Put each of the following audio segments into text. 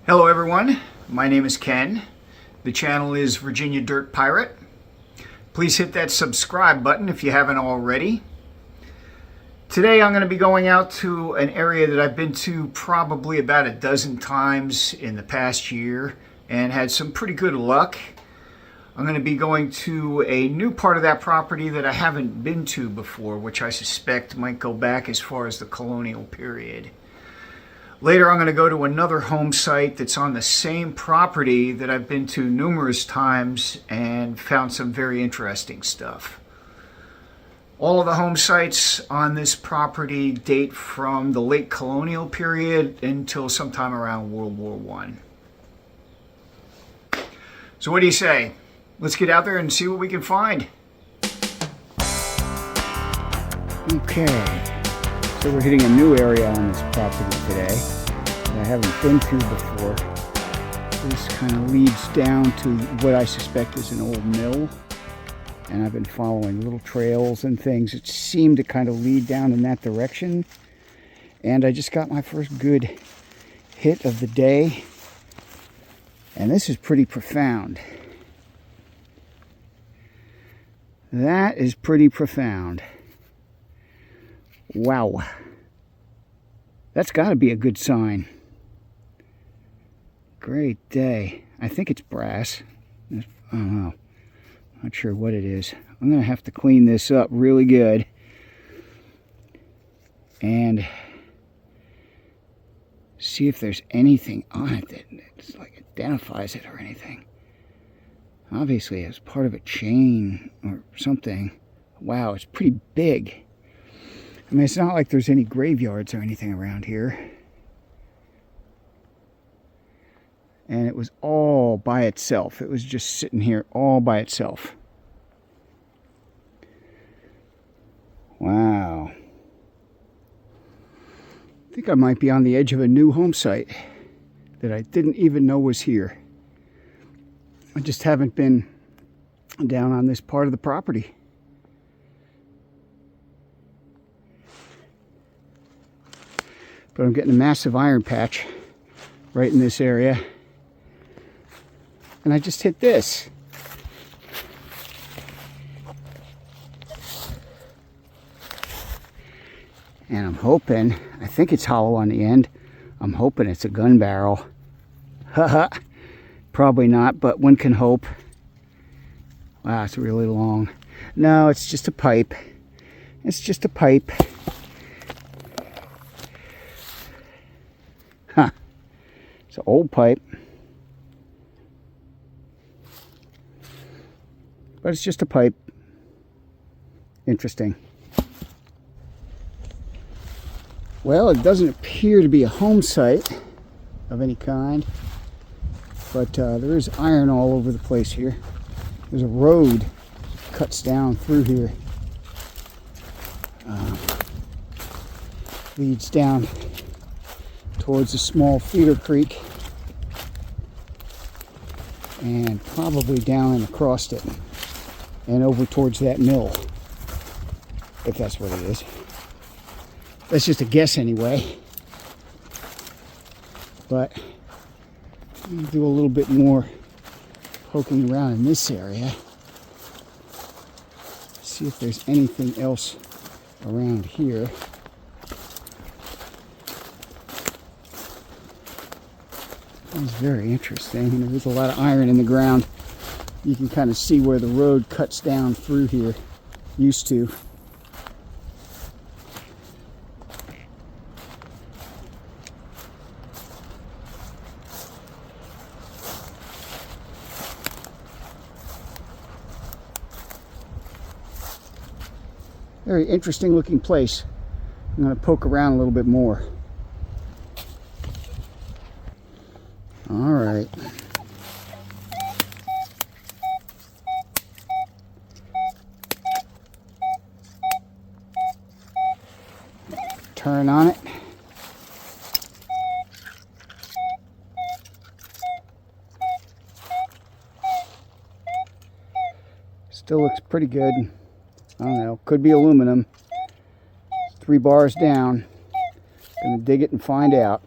Hello everyone, my name is Ken. The channel is Virginia Dirt Pirate. Please hit that subscribe button if you haven't already. Today I'm going to be going out to an area that I've been to probably about a dozen times in the past year and had some pretty good luck. I'm going to be going to a new part of that property that I haven't been to before, which I suspect might go back as far as the colonial period. Later, I'm going to go to another home site that's on the same property that I've been to numerous times and found some very interesting stuff. All of the home sites on this property date from the late colonial period until sometime around World War I. So what do you say? Let's get out there and see what we can find. Okay. So we're hitting a new area on this property today that I haven't been to before. This kind of leads down to what I suspect is an old mill. And I've been following little trails and things that seem to kind of lead down in that direction. And I just got my first good hit of the day. And this is pretty profound. That is pretty profound. Wow. That's got to be a good sign. Great day. I think it's brass. I don't know. Not sure what it is. I'm going to have to clean this up really good. And see if there's anything on it that like identifies it or anything. Obviously it's part of a chain or something. Wow, it's pretty big. I mean, it's not like there's any graveyards or anything around here. And it was all by itself. It was just sitting here all by itself. Wow. I think I might be on the edge of a new home site that I didn't even know was here. I just haven't been down on this part of the property. But I'm getting a massive iron patch right in this area. And I just hit this. And I'm hoping, I think it's hollow on the end. I'm hoping it's a gun barrel. Haha. Probably not, but one can hope. Wow, it's really long. No, it's just a pipe. It's just a pipe. Huh. It's an old pipe. But it's just a pipe. Interesting. Well, it doesn't appear to be a home site of any kind. But there is iron all over the place here. There's a road that cuts down through here. Leads down towards a small feeder creek. And probably down and across it. And over towards that mill. If that's what it is. That's just a guess anyway. But I'm going to do a little bit more poking around in this area. See if there's anything else around here. That's very interesting. And there's a lot of iron in the ground. You can kind of see where the road cuts down through here. Used to. Very interesting looking place. I'm going to poke around a little bit more. All right. Turn on it. Still looks pretty good. I don't know, could be aluminum. 3 bars down. Gonna dig it and find out.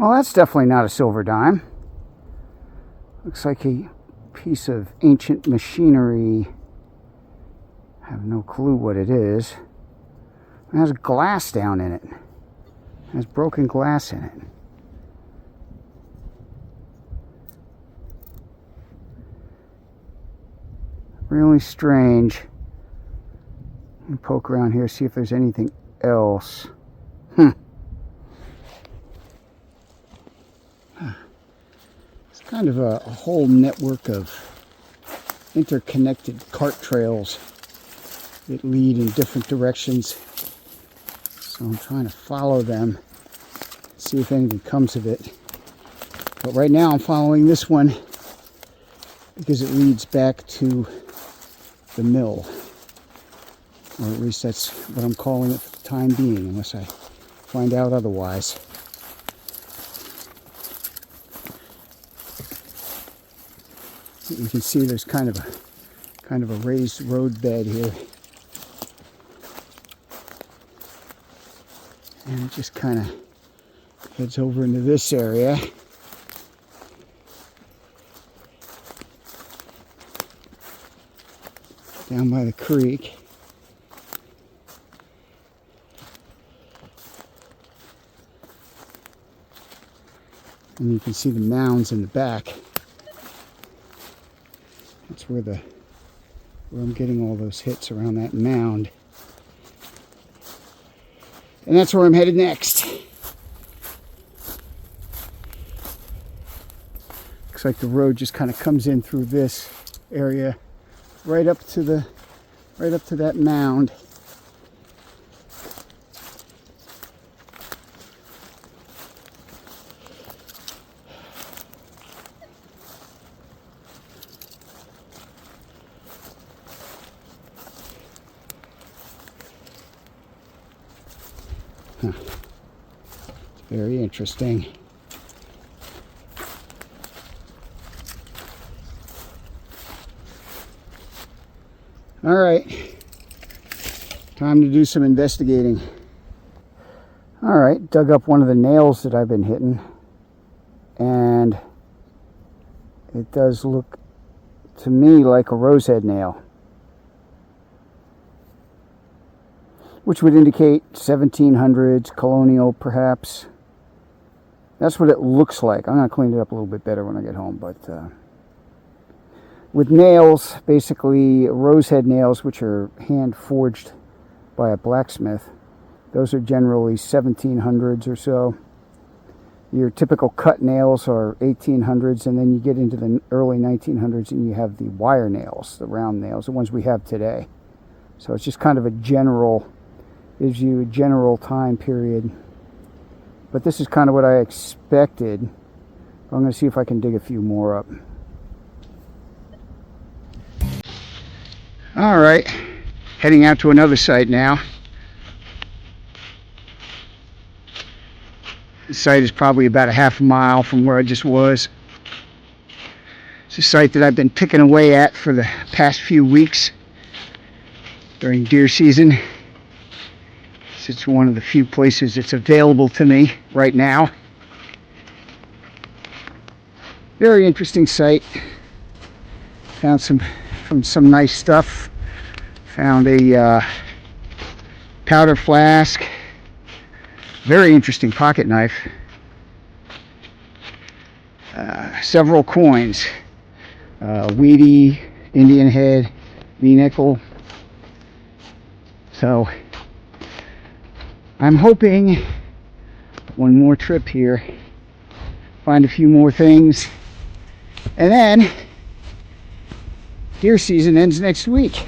Well, that's definitely not a silver dime. Looks like a piece of ancient machinery. I have no clue what it is. It has glass down in it. It has broken glass in it. Really strange. Let me poke around here, see if there's anything else. It's kind of a whole network of interconnected cart trails that lead in different directions. So I'm trying to follow them, see if anything comes of it. But right now I'm following this one because it leads back to the mill. Or at least that's what I'm calling it for the time being, unless I find out otherwise. You can see there's kind of a raised road bed here. And it just kind of heads over into this area. Down by the creek. And you can see the mounds in the back. That's where I'm getting all those hits, around that mound. And that's where I'm headed next. Looks like the road just kind of comes in through this area right up to that mound. Huh. Very interesting. All right, time to do some investigating. All right, dug up one of the nails that I've been hitting, and it does look to me like a rosehead nail, which would indicate 1700s, colonial perhaps. That's what it looks like. I'm going to clean it up a little bit better when I get home, but with nails, basically rosehead nails, which are hand forged by a blacksmith, those are generally 1700s or so. Your typical cut nails are 1800s, and then you get into the early 1900s and you have the wire nails, the round nails, the ones we have today. So it's just kind of a general, gives you a general time period. But this is kind of what I expected. I'm going to see if I can dig a few more up. All right, heading out to another site now. The site is probably about a half a mile from where I just was. It's a site that I've been picking away at for the past few weeks during deer season. It's one of the few places that's available to me right now. Very interesting site. Found some nice stuff. Found a powder flask. Very interesting pocket knife. Several coins. Weedy, Indian head, V-nickel. So I'm hoping one more trip here, find a few more things, and then deer season ends next week,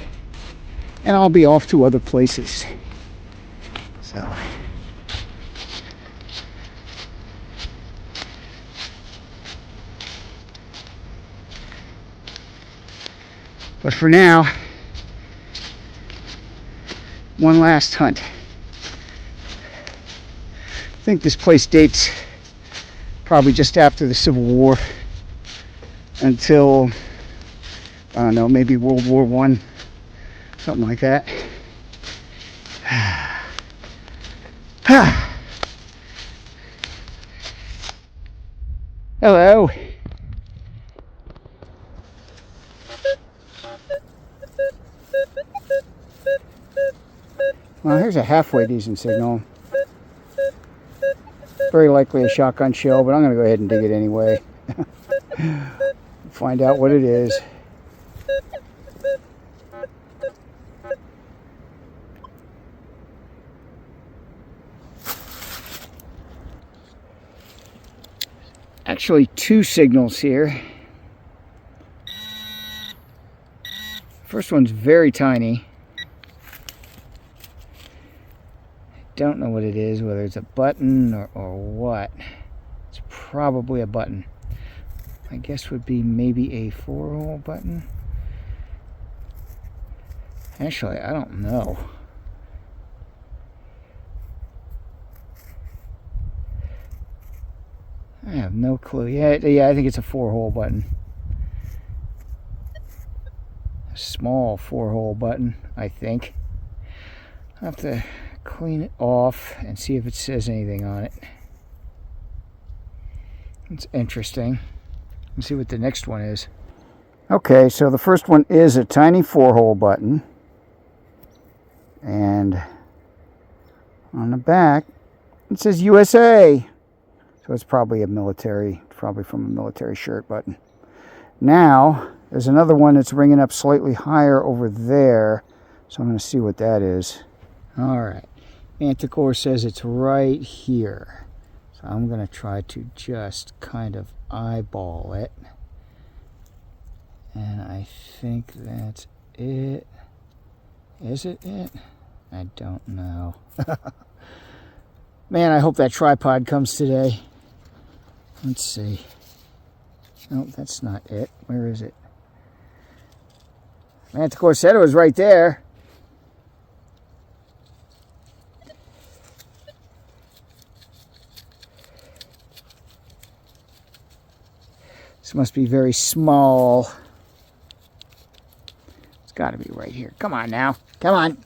and I'll be off to other places. So but for now, one last hunt. I think this place dates probably just after the Civil War until, I don't know, maybe World War I, something like that. Hello. Well, here's a halfway decent signal. Very likely a shotgun shell, but I'm going to go ahead and dig it anyway. Find out what it is. Actually, two signals here. First one's very tiny. Don't know what it is, whether it's a button or what. It's probably a button. My guess would be maybe a 4-hole button. Actually, I don't know. I have no clue. Yeah, I think it's a 4-hole button. A small 4-hole button, I think. I'll have to clean it off and see if it says anything on it. It's interesting. Let's see what the next one is. Okay, so the first one is a tiny 4-hole button. And on the back, it says USA. So it's probably a military, probably from a military shirt button. Now, there's another one that's ringing up slightly higher over there. So I'm going to see what that is. All right. Manticore says it's right here. So I'm going to try to just kind of eyeball it. And I think that's it. Is it it? I don't know. Man, I hope that tripod comes today. Let's see. No, that's not it. Where is it? Manticore said it was right there. This must be very small. It's got to be right here. Come on now. Come on.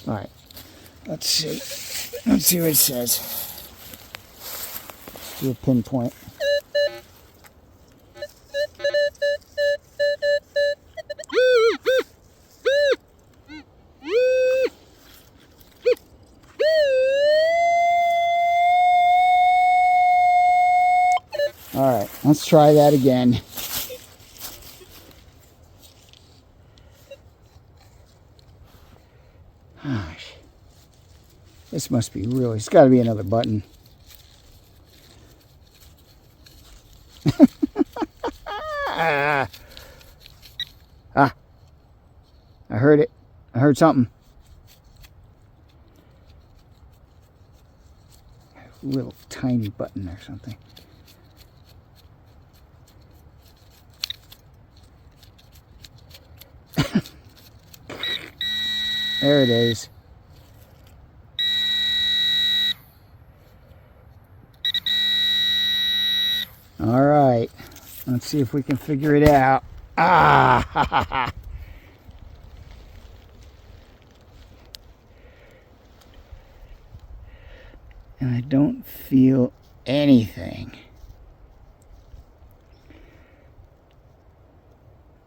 All right. Let's see. Let's see what it says. Do a pinpoint. All right, let's try that again. Gosh, this must be really, it's got to be another button. I heard it. I heard something. A little tiny button or something. There it is. All right. Let's see if we can figure it out. Ah! Ha, ha, ha. And I don't feel anything.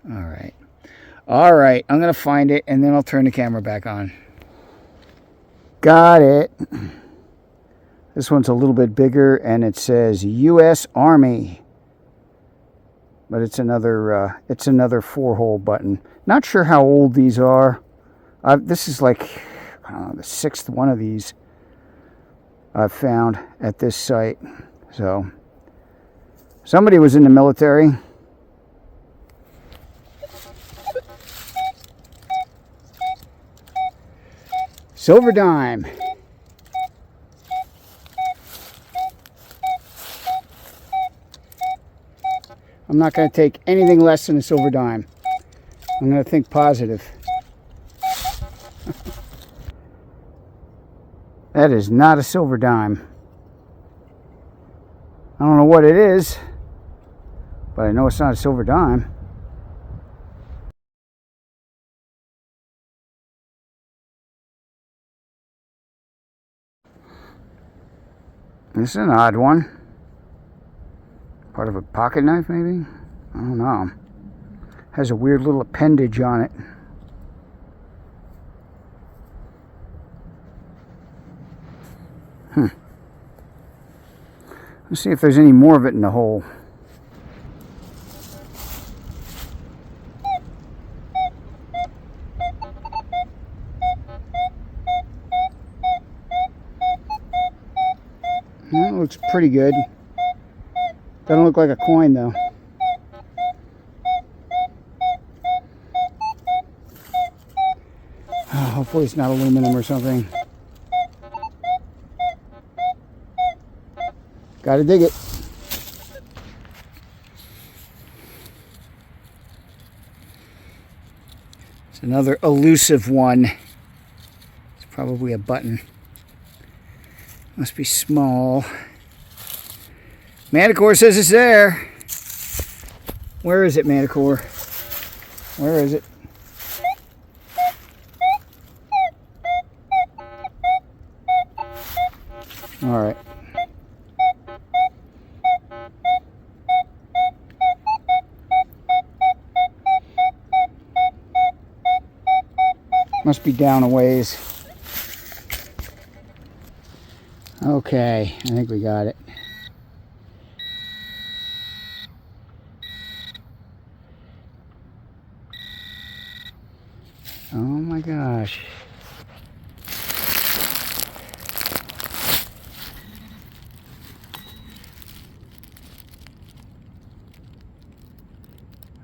All right. All right, I'm going to find it, and then I'll turn the camera back on. Got it. This one's a little bit bigger, and it says U.S. Army. But it's another 4-hole button. Not sure how old these are. This is like, I don't know, the 6th one of these I've found at this site. So, somebody was in the military. Silver dime. I'm not going to take anything less than a silver dime. I'm going to think positive. That is not a silver dime. I don't know what it is, but I know it's not a silver dime. This is an odd one. Part of a pocket knife, maybe? I don't know. Has a weird little appendage on it. Let's see if there's any more of it in the hole. That looks pretty good. Doesn't look like a coin though. Oh, hopefully it's not aluminum or something. Gotta dig it. It's another elusive one. It's probably a button. Must be small. Manticore says it's there. Where is it, Manticore? Where is it? All right. Must be down a ways. Okay, I think we got it. Oh my gosh.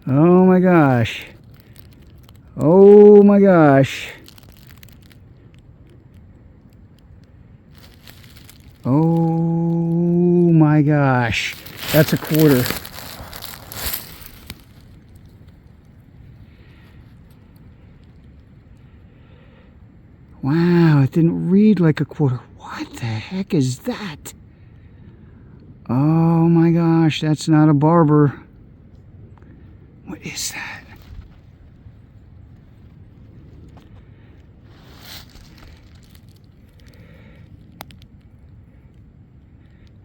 Oh my gosh. Oh my gosh. Oh my gosh. That's a quarter. Wow, it didn't read like a quarter. What the heck is that? Oh my gosh, that's not a barber. What is that?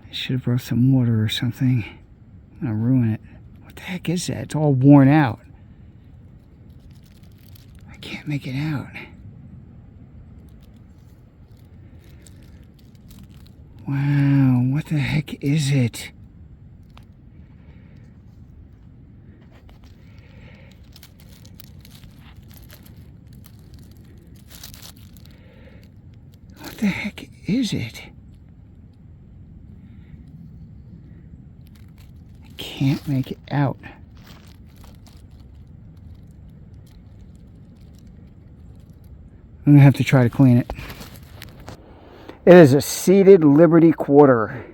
I should have brought some water or something. I'm gonna ruin it. What the heck is that? It's all worn out. I can't make it out. Wow, what the heck is it? What the heck is it? I can't make it out. I'm gonna have to try to clean it. It is a seated Liberty quarter.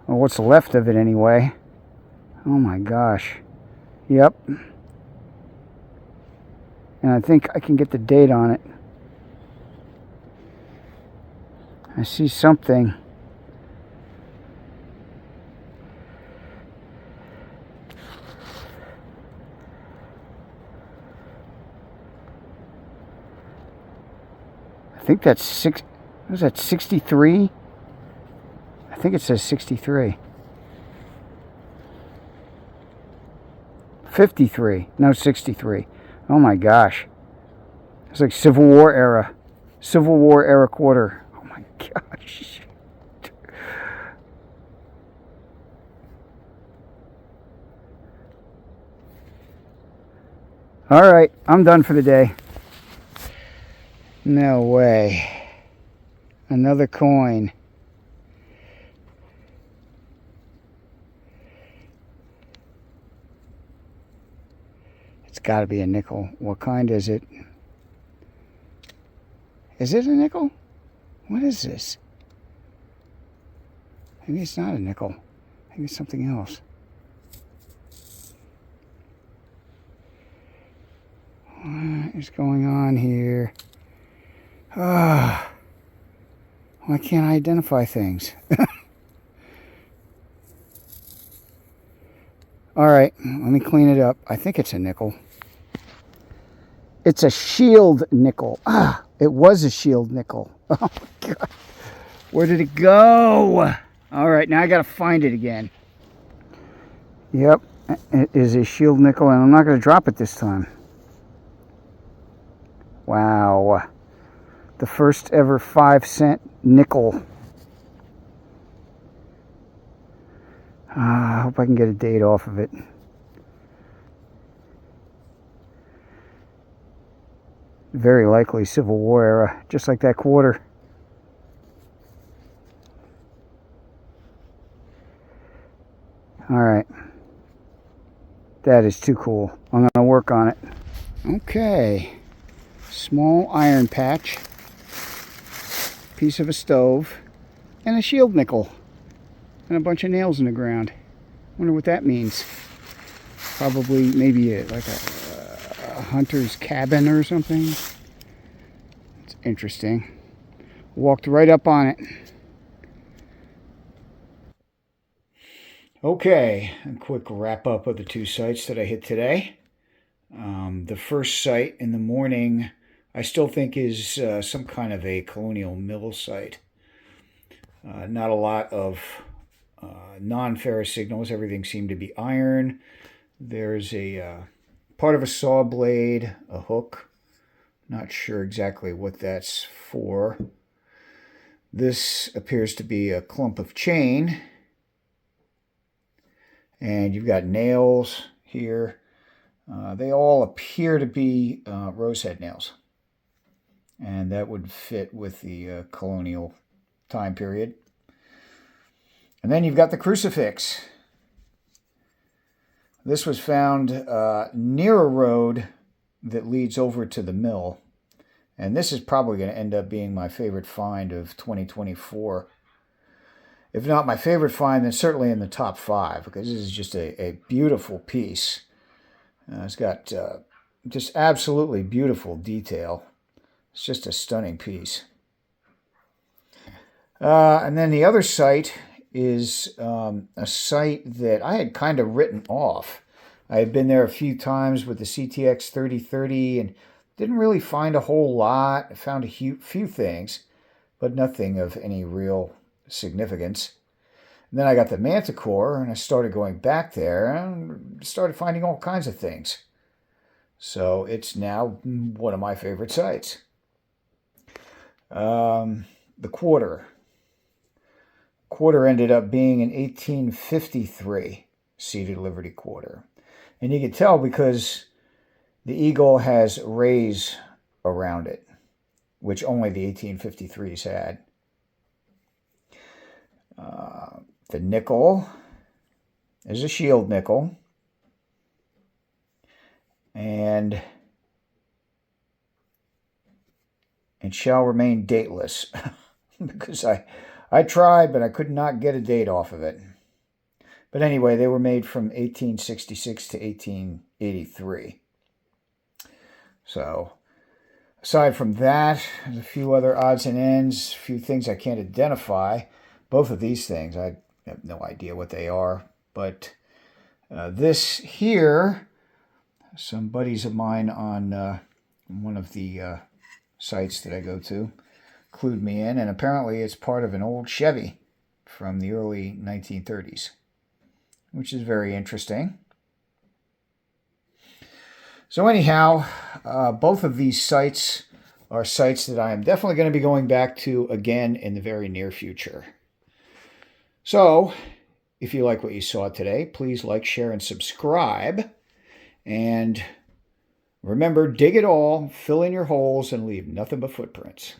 Or what's left of it anyway. Oh my gosh. Yep. And I think I can get the date on it. I see something. I think that's six. Was that 63? I think it says 63. 53. No, 63. Oh my gosh. It's like Civil War era. Civil War era quarter. Oh my gosh. All right, I'm done for the day. No way. Another coin. It's got to be a nickel. What kind is it? Is it a nickel? What is this? Maybe it's not a nickel. Maybe it's something else. What is going on here? Ah. Why can't I identify things? Alright, let me clean it up. I think it's a nickel. It's a shield nickel. Ah, it was a shield nickel. Oh my god. Where did it go? All right, now I got to find it again. Yep, it is a shield nickel, and I'm not going to drop it this time. Wow. The first ever 5-cent nickel. I hope I can get a date off of it. Very likely Civil War era, just like that quarter. All right. That is too cool. I'm going to work on it. Okay. Small iron patch. Piece of a stove. And a shield nickel. And a bunch of nails in the ground. Wonder what that means. Probably maybe like a hunter's cabin or something. It's interesting. Walked right up on it. Okay, a quick wrap up of the two sites that I hit today. The first site in the morning I still think is some kind of a colonial mill site. Not a lot of non-ferrous signals. Everything seemed to be iron. There's a part of a saw blade, a hook. Not sure exactly what that's for. This appears to be a clump of chain. And you've got nails here. They all appear to be rosehead nails. And that would fit with the colonial time period. And then you've got the crucifix. This was found near a road that leads over to the mill. And this is probably going to end up being my favorite find of 2024. If not my favorite find, then certainly in the top 5, because this is just a beautiful piece. It's got just absolutely beautiful detail. It's just a stunning piece. And then the other site is a site that I had kind of written off. I had been there a few times with the CTX 3030 and didn't really find a whole lot. I found a few things, but nothing of any real significance. And then I got the Manticore and I started going back there and started finding all kinds of things. So it's now one of my favorite sites. The quarter. Quarter ended up being an 1853 seated Liberty quarter. And you can tell because the eagle has rays around it, which only the 1853s had. The nickel is a shield nickel. And it shall remain dateless because I tried, but I could not get a date off of it. But anyway, they were made from 1866 to 1883. So aside from that, there's a few other odds and ends, a few things I can't identify. Both of these things, I have no idea what they are. But this here, some buddies of mine on one of the sites that I go to clued me in, and apparently it's part of an old Chevy from the early 1930s, which is very interesting. So anyhow, both of these sites are sites that I am definitely going to be going back to again in the very near future. So, if you like what you saw today, please like, share, and subscribe. And remember, dig it all, fill in your holes, and leave nothing but footprints.